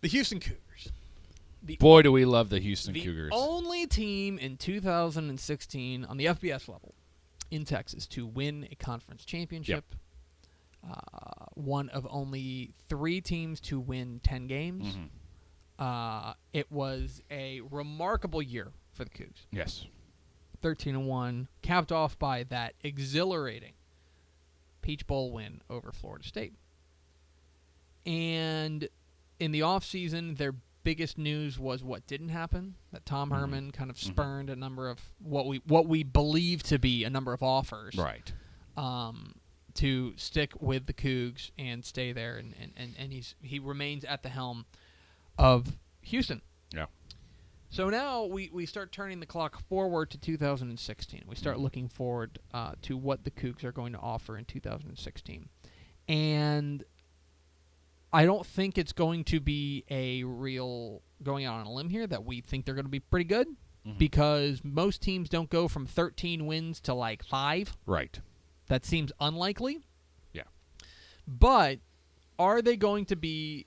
The Houston Cougars. Boy, do we love the Houston Cougars. The only team in 2016 on the FBS level in Texas to win a conference championship. Yep. One of only 3 teams to win 10 games. Mm-hmm. It was a remarkable year for the Cougs. Yes. 13-1, capped off by that exhilarating Peach Bowl win over Florida State. And in the offseason, their biggest news was what didn't happen, that Tom Herman kind of spurned a number of what we believe to be a number of offers. Right. To stick with the Cougs and stay there, and he remains at the helm of Houston. Yeah. So now we start turning the clock forward to 2016. We start looking forward to what the Cougs are going to offer in 2016. And I don't think it's going to be a real going out on a limb here that we think they're going to be pretty good because most teams don't go from 13 wins to like 5. Right. That seems unlikely. Yeah. But are they going to be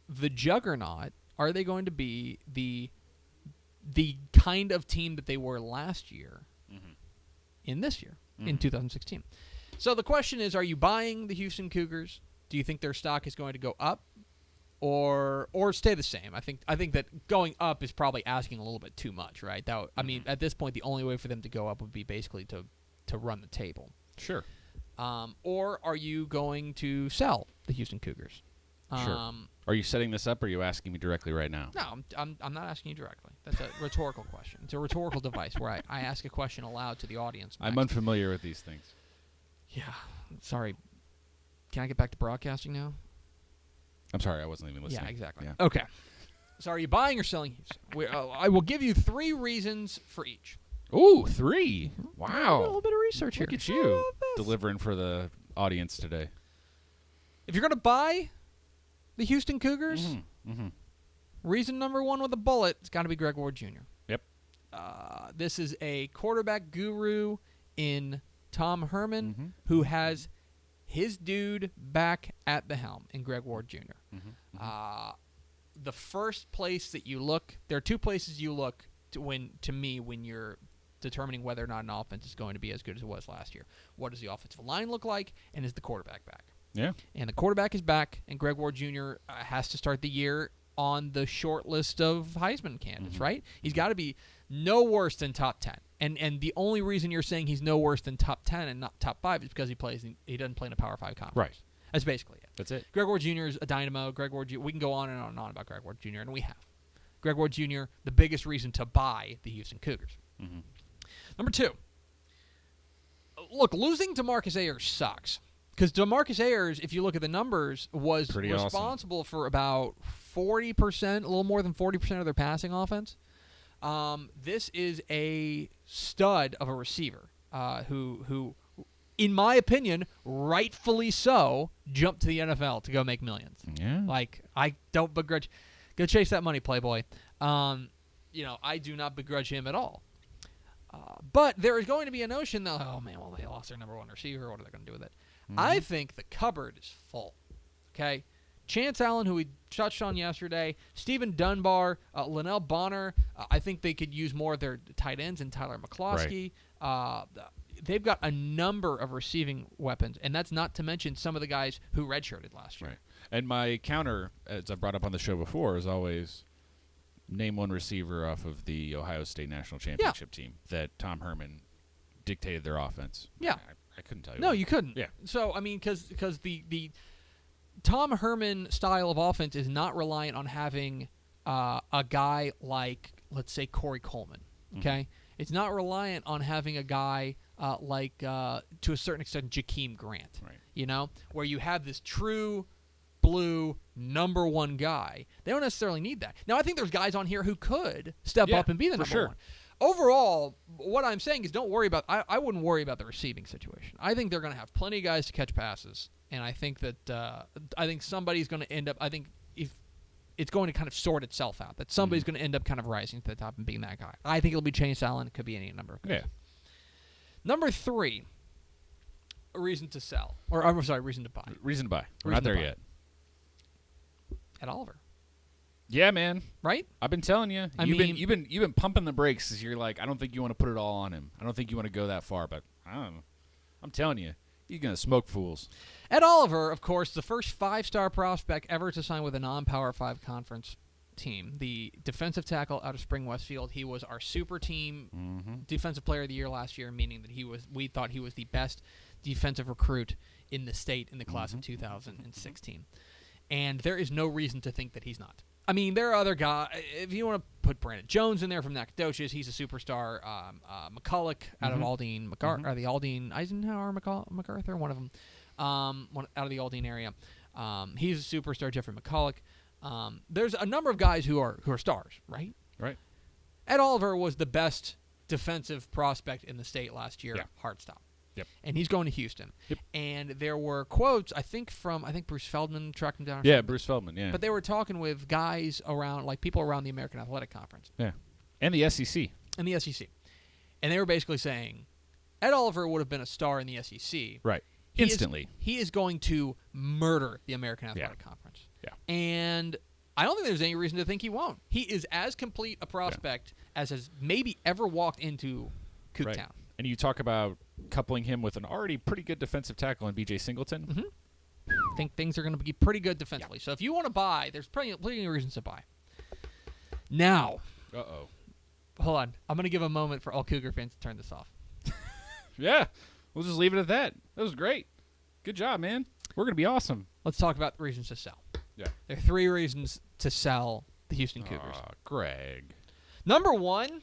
the juggernaut? Are they going to be the kind of team that they were last year in this year, in 2016? So the question is, are you buying the Houston Cougars? Do you think their stock is going to go up or stay the same? I think that going up is probably asking a little bit too much, right? I mean, at this point, the only way for them to go up would be basically to run the table. Sure. Or are you going to sell the Houston Cougars? Sure. Are you setting this up, or are you asking me directly right now? No, I'm not asking you directly. That's a rhetorical question. It's a rhetorical device where I ask a question aloud to the audience. I'm unfamiliar with these things. Yeah. Sorry. Can I get back to broadcasting now? I'm sorry, I wasn't even listening. Yeah, exactly. Yeah. Okay. So are you buying or selling Houston? I will give you 3 reasons for each. Ooh, 3. Wow. A little bit of research here. Look at you delivering for the audience today. If you're going to buy the Houston Cougars, reason number 1 with a bullet, it's got to be Greg Ward Jr. Yep. This is a quarterback guru in Tom Herman who has his dude back at the helm in Greg Ward Jr. The first place that you look, there are 2 places you look when you're determining whether or not an offense is going to be as good as it was last year. What does the offensive line look like, and is the quarterback back? Yeah. And the quarterback is back, and Greg Ward Jr. Has to start the year on the short list of Heisman candidates, right? He's got to be no worse than top 10. And the only reason you're saying he's no worse than top 10 and not top 5 is because he doesn't play in a Power 5 conference. Right. That's basically it. That's it. Greg Ward Jr. is a dynamo. We can go on and on about Greg Ward Jr., and we have. Greg Ward Jr., the biggest reason to buy the Houston Cougars. Number 2. Look, losing DeMarcus Ayers sucks. Because DeMarcus Ayers, if you look at the numbers, was pretty responsible for about 40%, a little more than 40% of their passing offense. This is a stud of a receiver who, in my opinion, rightfully so, jumped to the NFL to go make millions. Yeah. Like, I don't begrudge. Go chase that money, Playboy. I do not begrudge him at all. But there is going to be a notion that, oh, man, well, they lost their number 1 receiver. What are they going to do with it? I think the cupboard is full. Okay? Chance Allen, who we touched on yesterday, Stephen Dunbar, Linnell Bonner. I think they could use more of their tight ends and Tyler McCloskey. Right. They've got a number of receiving weapons, and that's not to mention some of the guys who redshirted last year. Right. And my counter, as I brought up on the show before, is always name 1 receiver off of the Ohio State National Championship team that Tom Herman dictated their offense. Yeah. I couldn't tell you. No, you couldn't. Yeah. So, I mean, because the Tom Herman style of offense is not reliant on having a guy like, let's say, Corey Coleman, okay? It's not reliant on having a guy like, to a certain extent, Jakeem Grant, right. Where you have this true blue number 1 guy. They don't necessarily need that. Now, I think there's guys on here who could step up and be the number 1. Overall, what I'm saying is don't worry about – I wouldn't worry about the receiving situation. I think they're going to have plenty of guys to catch passes, and I think that somebody's going to end up – I think if it's going to kind of sort itself out, that somebody's going to end up kind of rising to the top and being that guy. I think it'll be Chase Allen. It could be any number of guys. Yeah. Number 3, a reason to sell. Or, I'm sorry, reason to buy. Reason to buy. We're not there yet. Ed Oliver. Yeah, man. right? I've been telling you. I You've mean- been pumping the brakes as you're like, I don't think you want to put it all on him. I don't think you want to go that far, but I don't know. I'm telling you, he's gonna smoke fools. Ed Oliver, of course, the first 5-star prospect ever to sign with a non-Power 5 conference team. The defensive tackle out of Spring Westfield. He was our super team defensive player of the year last year, meaning that we thought he was the best defensive recruit in the state in the class of 2016. And there is no reason to think that he's not. I mean, there are other guys. If you want to put Brandon Jones in there from Nacogdoches, he's a superstar. McCulloch out of Aldine, or the Aldine Eisenhower MacArthur, one of them, out of the Aldine area. He's a superstar. Jeffrey McCulloch. There's a number of guys who are stars, right? Right. Ed Oliver was the best defensive prospect in the state last year. Yeah. Hard stop. Yep. And he's going to Houston. Yep. And there were quotes, I think Bruce Feldman tracked him down. Yeah, Bruce Feldman. Yeah. But they were talking with guys around, like people around the American Athletic Conference. Yeah. And the SEC. And the SEC. And they were basically saying, Ed Oliver would have been a star in the SEC. Right. Instantly. He is going to murder the American Athletic Conference. Yeah. And I don't think there's any reason to think he won't. He is as complete a prospect as has maybe ever walked into Coogtown. Right. And you talk about coupling him with an already pretty good defensive tackle in B.J. Singleton. I think things are going to be pretty good defensively. So if you want to buy, there's plenty of reasons to buy. Now, hold on. I'm going to give a moment for all Cougar fans to turn this off. Yeah. We'll just leave it at that. That was great. Good job, man. We're going to be awesome. Let's talk about reasons to sell. Yeah. There are 3 reasons to sell the Houston Cougars. Greg. Number 1,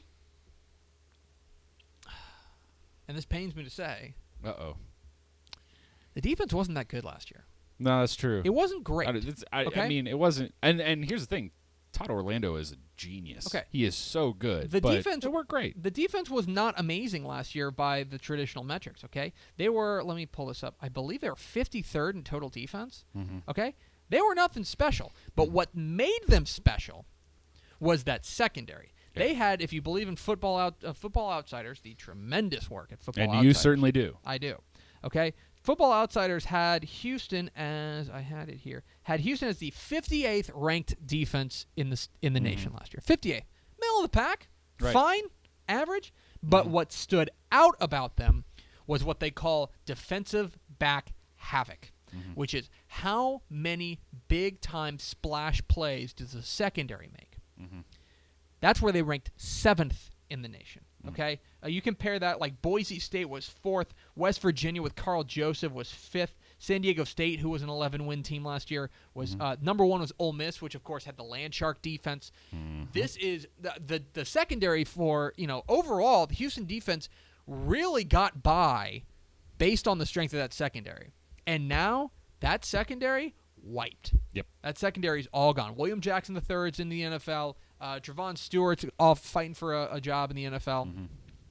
and this pains me to say, the defense wasn't that good last year. No, that's true. It wasn't great. I mean, it wasn't. And here's the thing. Todd Orlando is a genius. Okay. He is so good. The but defense it worked great. The defense was not amazing last year by the traditional metrics, okay? They were, let me pull this up. I believe they were 53rd in total defense, okay? They were nothing special. But what made them special was that secondary. They had, if you believe in Football Outsiders, the tremendous work at Football Outsiders. And you certainly do. I do. Okay? Football Outsiders had Houston as, I had it here, had Houston as the 58th ranked defense in the nation last year. 58th. Middle of the pack. Right. Fine. Average. But what stood out about them was what they call defensive back havoc, which is how many big-time splash plays does the secondary make? That's where they ranked 7th in the nation. Okay, you compare that, like Boise State was 4th, West Virginia with Carl Joseph was 5th, San Diego State, who was an 11-win team last year, was number 1 was Ole Miss, which of course had the Landshark defense. This is the secondary for, overall the Houston defense really got by based on the strength of that secondary, and now that secondary wiped. Yep. That secondary is all gone. William Jackson III is in the NFL. Trevon Stewart's off fighting for a job in the NFL.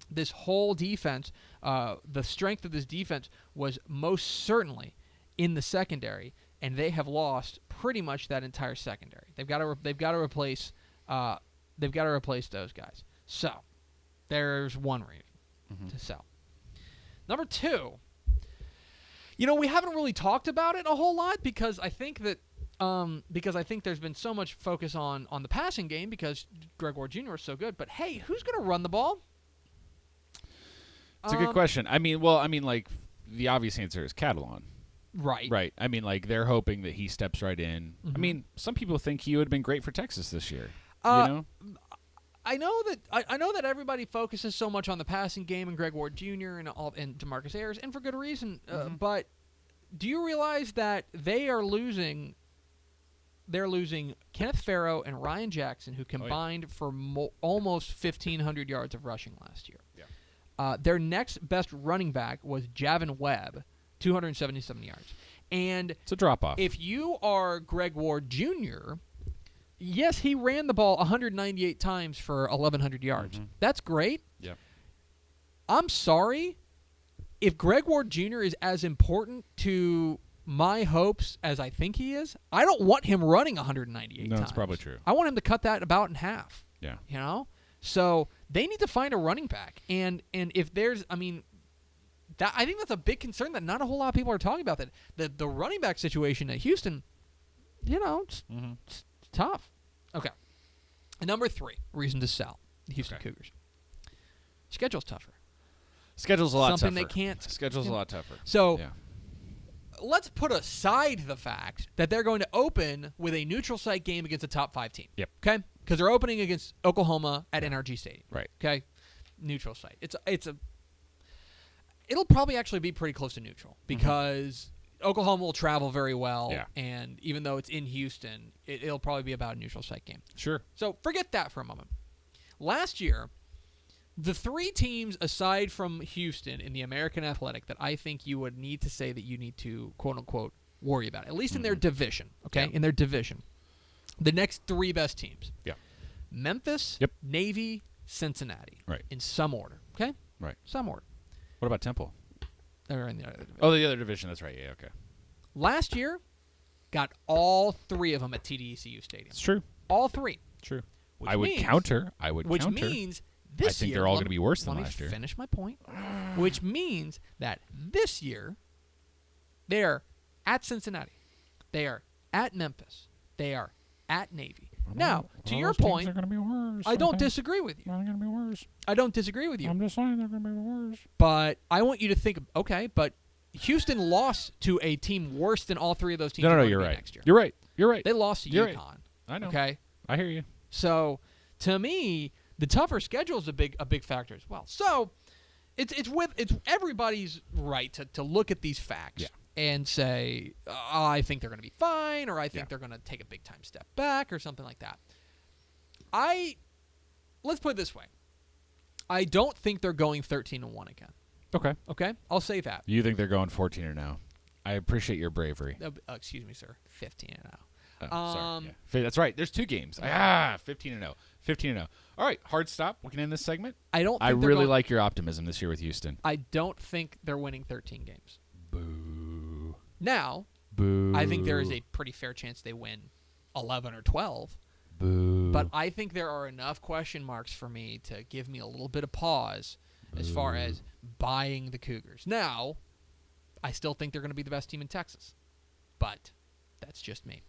This whole defense, the strength of this defense was most certainly in the secondary, and they have lost pretty much that entire secondary. They've got to replace those guys. So there's one reason to sell. Number 2, we haven't really talked about it a whole lot because I think that. Because I think there's been so much focus on the passing game because Greg Ward Jr. is so good. But hey, who's going to run the ball? It's a good question. Like the obvious answer is Catalan. Right. Right. I mean, like they're hoping that he steps right in. I mean, some people think he would have been great for Texas this year. I know that everybody focuses so much on the passing game and Greg Ward Jr. and DeMarcus Ayers, and for good reason. But do you realize that they're losing Kenneth Farrow and Ryan Jackson, who combined for almost 1,500 yards of rushing last year. Yeah. Their next best running back was Javin Webb, 277 yards. And it's a drop-off. If you are Greg Ward Jr., yes, he ran the ball 198 times for 1,100 yards. That's great. Yeah. I'm sorry. If Greg Ward Jr. is as important to my hopes as I think he is, I don't want him running 198 times. No, that's probably true. I want him to cut that about in half. Yeah. So they need to find a running back. And if there's, I think that's a big concern that not a whole lot of people are talking about, that the running back situation at Houston, it's tough. Okay. And number 3, reason to sell the Houston Cougars. Schedule's tougher. Schedule's a lot tougher. Something they can't. Schedule's a lot tougher. So yeah. let's put aside the fact that they're going to open with a neutral site game against a top 5 team. Yep. Okay? Because they're opening against Oklahoma at NRG Stadium. Right. Okay? Neutral site. It'll probably actually be pretty close to neutral because Oklahoma will travel very well. Yeah. And even though it's in Houston, it'll probably be about a neutral site game. Sure. So forget that for a moment. Last year, the 3 teams aside from Houston in the American Athletic that I think you would need to say that you need to, quote-unquote, worry about, at least in their division, okay? Yeah. In their division. The next 3 best teams. Yeah. Memphis, Yep. Navy, Cincinnati. Right. In some order, okay? Right. Some order. What about Temple? They're in the other division. Oh, the other division. That's right. Yeah, okay. Last year, got all 3 of them at TDECU Stadium. It's true. All 3. True. Which I would means- counter. Which means this year... I think they're all going to be worse than last year. Let me finish my point. Which means that this year, they're at Cincinnati. They are at Memphis. They are at Navy. Now, to your point, they're going to be worse. I don't disagree with you. They're going to be worse. I don't disagree with you. I'm just saying they're going to be worse. But I want you to think, okay, but Houston lost to a team worse than all 3 of those teams No, are going you're to be right. next year. You're right. You're right. They lost to You're right. UConn. I know. Okay? I hear you. So, to me, the tougher schedule is a big factor as well. So, it's everybody's right to look at these facts and say, I think they're going to be fine, or I think they're going to take a big time step back, or something like that. Let's put it this way. I don't think they're going 13-1 again. Okay. Okay? I'll say that. You think they're going 14-0? I appreciate your bravery. Excuse me, sir. 15-0. Oh, sorry. Yeah. That's right. There's 2 games. 15-0. 15-0. All right. Hard stop. We can end this segment. I really like your optimism this year with Houston. I don't think they're winning 13 games. Boo. Now, Boo. I think there is a pretty fair chance they win 11 or 12. Boo. But I think there are enough question marks for me to give me a little bit of pause as far as buying the Cougars. Now, I still think they're going to be the best team in Texas. But that's just me.